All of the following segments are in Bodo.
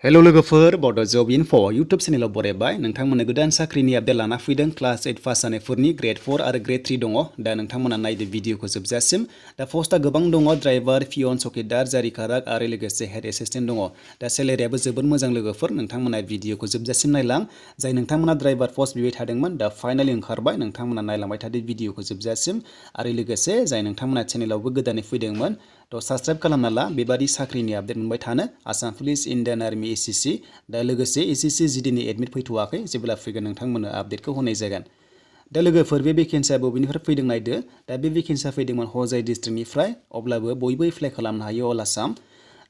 हेलो लोगोफोर बड' जब इनफो इउटुब चेनेलाव बरायबाय नोंथांमोननो गोदान साख्रिनि आपडेट लाना फैदों क्लास 8 पास जानायफोरनि ग्रेड 4 आरो ग्रेड 3 दङ दा नोंथांमोना नायदो भिडिअखौ जोबजासिम दा पस्टआ गोबां दङ ड्राइभार पियन चौकीदार जारिखाराग आरो लोगोसे हेड एसिस्टेन्ट दङ दा सेलेरियाबो जोबोद मोजां लोगोफोर नोंथांमोना भिडिअखौ जोबजासिम नायलां जाय नोंथांमोना ड्राइभार पस्ट बिबाय थादोंमोन दा फाइनाली ओंखारबाय नोंथांमोना नायलांबाय थादो भिडिअखौ जोबजासिम आरो लोगोसे जाय नोंथांमोना चेनेलावबो गोदानै फैदोंमोन तो साबस्क्राइब खालामना ला बेबादि साख्रिनि आपडेट मोनबाय थानो Assam police Indian army SSC दा लोगोसे एसएससि जिडिनि एडमिट फैथ'वाखै जेब्ला फैगोन नोंथांमोननो आपडेटखौ होनाय जागोन दा लोगोफोर बे भेकेन्सिया बबेनिफ्राय फैदों नायदो दा बे भेकेन्सिया फैदोंमोन हजाइ डिस्ट्रिक्टनिफ्राय अब्लाबो बयबो एप्लाइ खालामनो हायो अल आसाम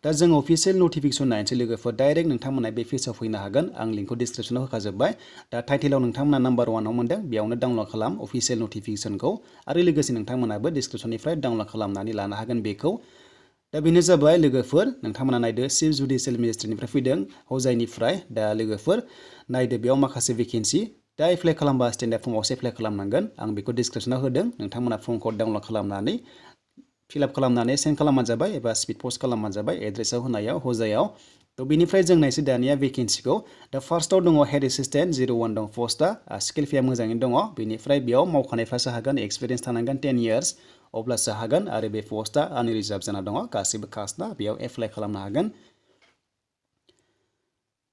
दा जों अफिसियेल नटिफिकेसन नायनोसै लोगोफोर डाइरेक्ट नोंथांमोना बे पेजाव फैनो हागोन आं लिंकखौ डिसक्रिप्सनाव होखाजोब्बाय दा टाइटेलाव नोंथांमोना नाम्बार 1 आव मोनदों बेयावनो डाउनलड खालाम अफिसियेल नटिफिकेसनखौ आरो लोगोसे नोंथांमोनाबो डिसक्रिप्सननिफ्राय डाउनलड खालामनानै लानो हागोन बेखौ दा बेनो जाबाय लोगोफोर नोंथांमोना नायदो चिफ जुडिशियेल मेजिस्ट्रेटनिफ्राय फैदों हजाइनिफ्राय दा लोगोफोर नायदो बेयाव माखासे भेकेन्सि दा एप्लाइ खालामबा स्टेन्डार्ड फर्मआवसो एप्लाइ खालामनांगोन आं बेखौ डिसक्रिप्सनाव होदों नोंथांमोना फर्मखौ डाउनलड खालामनानै फिलआप खालामनानै सेन्ड खालामबानो जाबाय एबा स्पिड पस्ट खालामबानो जाबाय एड्रेसाव होनायाव हजाइआव तो बेनिफ्राय जों नायसै दानिया भेकेन्सिखौ दा फार्स्टआव दङ हेड एसिस्टेन्ट 01 दं पस्टआ स्किल फेया मोजाङैनो दङ बेनिफ्राय बेयाव मावखानायफ्रासो हागोन एक्सपिरियेन्स थानांगोन 10 इयार्स अब्लासो हागोन आरो बे पस्टआ आनरिजार्भ जाना दङ गासैबो कास्टना बेयाव एप्लाइ खालामनो हागोन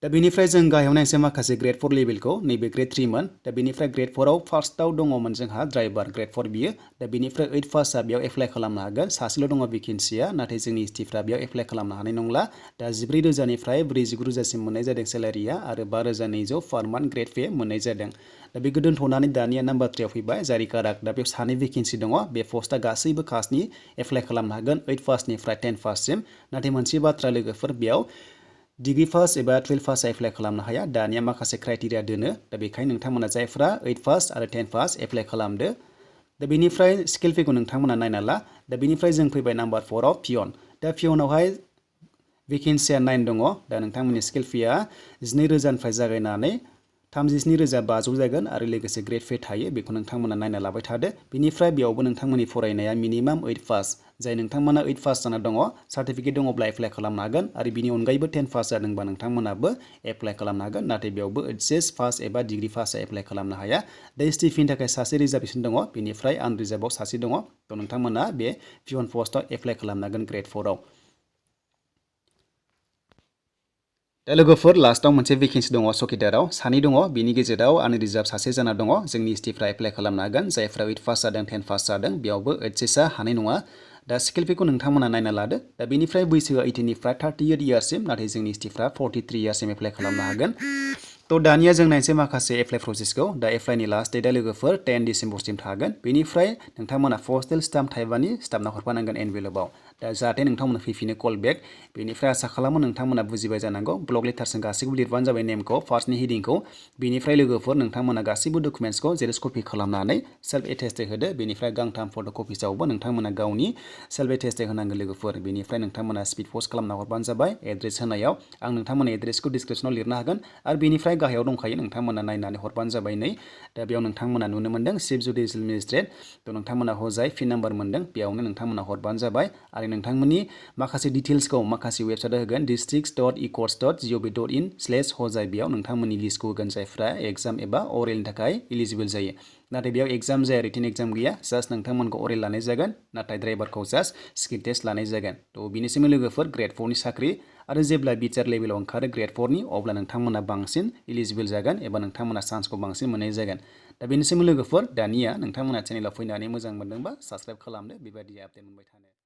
दा बेनिफ्राय जों गाहायाव नायसै माखासे ग्रेड 4 लेभेलखौ नैबे ग्रेड 3 मोन दा बेनिफ्राय ग्रेड 4 आव फार्स्टआव दङमोन जोंहा ड्राइभार ग्रेड 4 बियो दा बेनिफ्राय 8 पासआ बेयाव एप्लाइ खालामनो हागोन सासेल' दङ भेकेन्सिया नाथाय जोंनि एसटिफ्रा बेयाव एप्लाइ खालामनो हानाय नंला दा 14,000निफ्राय 49,000सिम मोननाय जादों सेलारिया आरो 12,200 पार मान्थ ग्रेड पे मोननाय जादों दा बे दोनथ'नानै दानिया नाम्बार 3 आव फैबाय जारिखाराग दा बेयाव सानै भेकेन्सि दङ बे पस्टआ गासैबो कास्टनि एप्लाइ खालामनो हागोन 8 पासनिफ्राय 10 पाससिम नाथाय मोनसे बाथ्रा लोगोफोर बेयाव डिग्री पास एबा 12 पास एप्लाइ खालामनो हाया दानिया माखासे क्राइटेरिया दोनो दा बेखायनो नोंथांमोना जायफ्रा 8 पास आरो 10 पास एप्लाइ खालामदो दा बेनिफ्राय स्किल फेखौ नोंथांमोना नायना ला दा बेनिफ्राय जों फैबाय नाम्बार 4 आव पियन दा पियनावहाय भेकेन्सिया 9 दङ दा नोंथांमोननि स्किल फेया 12,000निफ्राय जागायनानै 37,500 जागोन आरो लोगोसे ग्रेड पे थायो बेखौ नोंथांमोना नायना लाबाय थादो बेनिफ्राय बेयावबो नोंथांमोननि फरायनाया मिनिमाम 8 पास जाय नोंथांमोना 8 पास जाना दङ सार्टिफिकेट दङब्ला एप्लाइ खालामनो हागोन आरो बिनि अनगायैबो 10 पास जादोंबा नोंथांमोनाबो एप्लाइ खालामनो हागोन नाथाय बेयावबो एचएस पास एबा डिग्री पासआ एप्लाइ खालामनो हाया दा एसटिपिनि थाखाय सासे रिजार्भेसन दङ बेनिफ्राय आनरिजार्भआव सासे दङ थ' नोंथांमोना बे पियन पस्टआव एप्लाइ खालामनो हागोन ग्रेड 4 आव दा लोगोफोर लास्टआव मोनसे भेकेन्सि दङ चौकीदाराव सानै दङ बेनि गेजेराव आनरिजार्भ सासे जाना दङ जोंनि एसटिफ्रा एप्लाइ खालामनो हागोन जायफ्रा 8 पास जादों 10 पास जादों बेयावबो एचएसआ हानाय नङा दा स्किल फेखौ नोंथांमोना नायना लादो दा बेनिफ्राय बैसोआ 18निफ्राय 38 इयार्ससिम नाथाय जोंनि एसटिफ्रा 43 इयार्ससिम एप्लाइ खालामनो हागोन थ' दानिया जों नायनोसै माखासे एप्लाइ प्रसेसखौ दा एप्लाइनि लास्ट डेटआ लोगोफोर 10 डिसेम्बरसिम थागोन बेनिफ्राय नोंथांमोना पस्टेल स्टाम्प टाइपआनि स्टाम्पना हरफानांगोन एनभेलपआव दा जाहाथे नोंथांमोना फैफिनो कल बेक बेनिफ्राय आसा खालामो नोंथांमोना बुजिबाय जानांगौ ब्लक लेटारजों गासैखौबो लिरबानो जाबाय नेमखौ फार्स्टनि हेडिंखौ बेनिफ्राय लोगोफोर नोंथांमोना गासैबो डकुमेन्ट्सखौ जेरक्स कपि खालामनानै सेल्फ एटेस्टेड होदो बेनिफ्राय गांथाम फट' कपिसावबो नोंथांमोना गावनि सेल्फ एटेस्टेड होनांगोन लोगोफोर बेनिफ्राय नोंथांमोना स्पिड पस्ट खालामना हरबानो जाबाय एड्रेस होनायाव आं नोंथांमोना एड्रेसखौ डिसक्रिप्सनाव लिरनो हागोन आरो बेनिफ्राय गाहायाव दंखायो नोंथांमोना नायनानै हरबानो जाबाय नै दा बेयाव नोंथांमोना नुनो मोनदों चिफ जुडिशियेल मेजिस्ट्रेट थ' नोंथांमोना हजाय पिन नाम्बार मोनदों बेयावनो नोंथांमोना हरबानो जाबाय आरो नोंथांमोननि माखासे डिटेल्सखौ माखासे वेबसाइटआव होगोन districts.ecourts.gov.in/hojai बेयाव नोंथांमोननि लिस्टखौ होगोन जायफ्रा एग्जाम एबा अरेलनि थाखाय इलिजिबल जायो नाथाय बेयाव एग्जाम जाया रिटेन एग्जाम गैया जास्ट नोंथांमोनखौ अरेल लानाय जागोन नाथाय ड्राइभारखौ जास्ट स्किल टेस्ट लानाय जागोन थ' बिनिसिम लोगोफोर ग्रेड 4 नि साख्रि आरो जेब्ला बिचार लेभेलाव ओंखारो ग्रेड 4 नि अब्ला नोंथांमोना बांसिन इलिजिबल जागोन एबा नोंथांमोना चान्सखौ बांसिन मोननाय जागोन दा बेनिसिम लोगोफोर दानिया नोंथांमोना चेनेलाव फैनानै मोजां मोनदोंबा साबस्क्राइब खालामदो बेबायदि आपडेट मोनबाय थानो